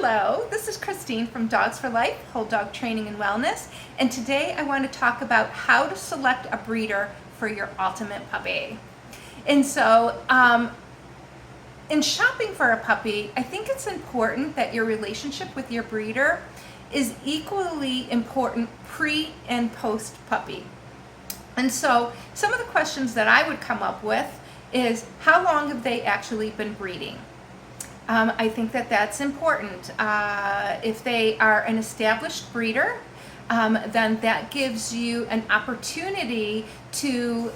Hello, this is Christine from Dogs for Life, Whole Dog Training and Wellness, and today I want to talk about how to select a breeder for your ultimate puppy. And so, in shopping for a puppy, I think it's important that your relationship with your breeder is equally important pre and post puppy. And so, some of the questions that I would come up with is, how long have they actually been breeding? I think that that's important. If they are an established breeder, then that gives you an opportunity to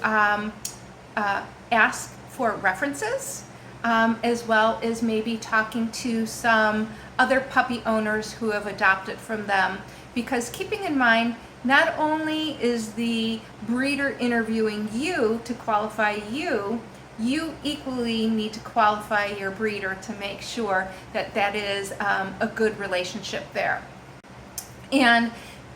ask for references, as well as maybe talking to some other puppy owners who have adopted from them. Because keeping in mind, not only is the breeder interviewing you to qualify you, you equally need to qualify your breeder to make sure that that is a good relationship there. And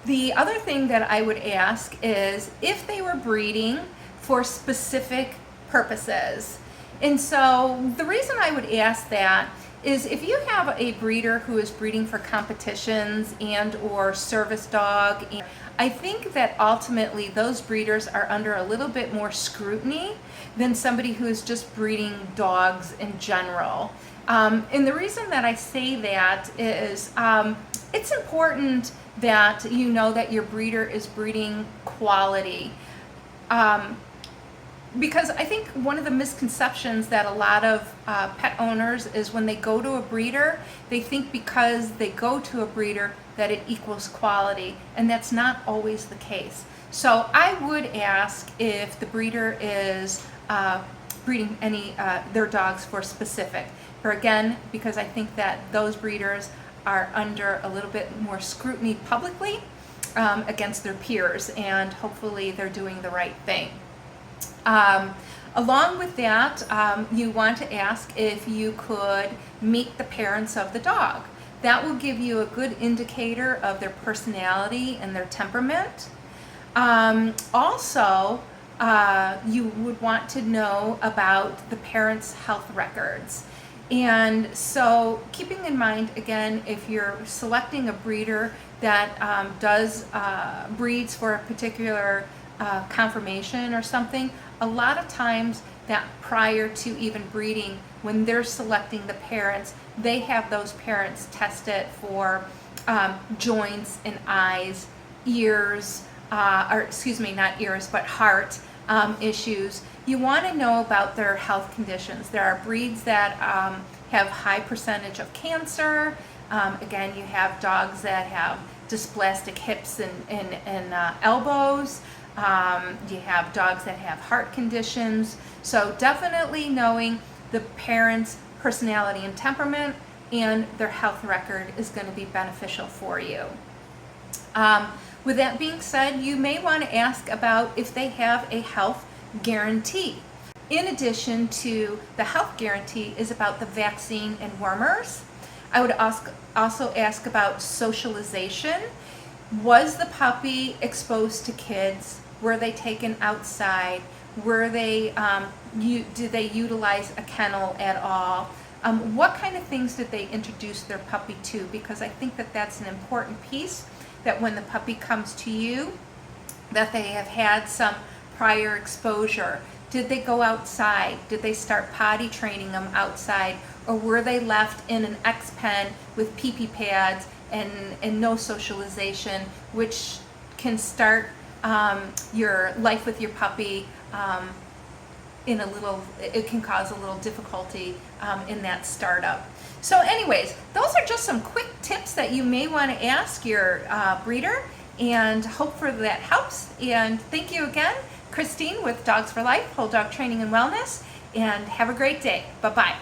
the other thing that I would ask is if they were breeding for specific purposes. And so the reason I would ask that is if you have a breeder who is breeding for competitions and or service dog, I think that ultimately those breeders are under a little bit more scrutiny than somebody who is just breeding dogs in general. And the reason that I say that is it's important that you know that your breeder is breeding quality. Because I think one of the misconceptions that a lot of pet owners is when they go to a breeder, they think because they go to a breeder that it equals quality, and that's not always the case. So I would ask if the breeder is breeding their dogs for specific. Or again, because I think that those breeders are under a little bit more scrutiny publicly against their peers, and hopefully they're doing the right thing. Along with that, you want to ask if you could meet the parents of the dog. That will give you a good indicator of their personality and their temperament. Also, you would want to know about the parents' health records. And so keeping in mind, again, if you're selecting a breeder that breeds for a particular conformation or something, a lot of times that prior to even breeding, when they're selecting the parents, they have those parents tested for joints and eyes, ears, or excuse me, not ears, but heart issues. You want to know about their health conditions. There are breeds that have high percentage of cancer. Again, you have dogs that have dysplastic hips and elbows. You have dogs that have heart conditions. So definitely knowing the parents' personality and temperament and their health record is going to be beneficial for you. With that being said, you may want to ask about if they have a health guarantee. In addition to the health guarantee is about the vaccine and wormers. I would also ask about socialization. Was the puppy exposed to kids? Were they taken outside? Were they, did they utilize a kennel at all? What kind of things did they introduce their puppy to? Because I think that that's an important piece, that when the puppy comes to you, that they have had some prior exposure. Did they go outside? Did they start potty training them outside? Or were they left in an X-pen with pee-pee pads and no socialization, which can start your life with your puppy it can cause a little difficulty in that startup. So anyways, those are just some quick tips that you may want to ask your breeder, and hope for that helps. And thank you again, Christine with Dogs for Life, Whole Dog Training and Wellness, and have a great day. Bye-bye.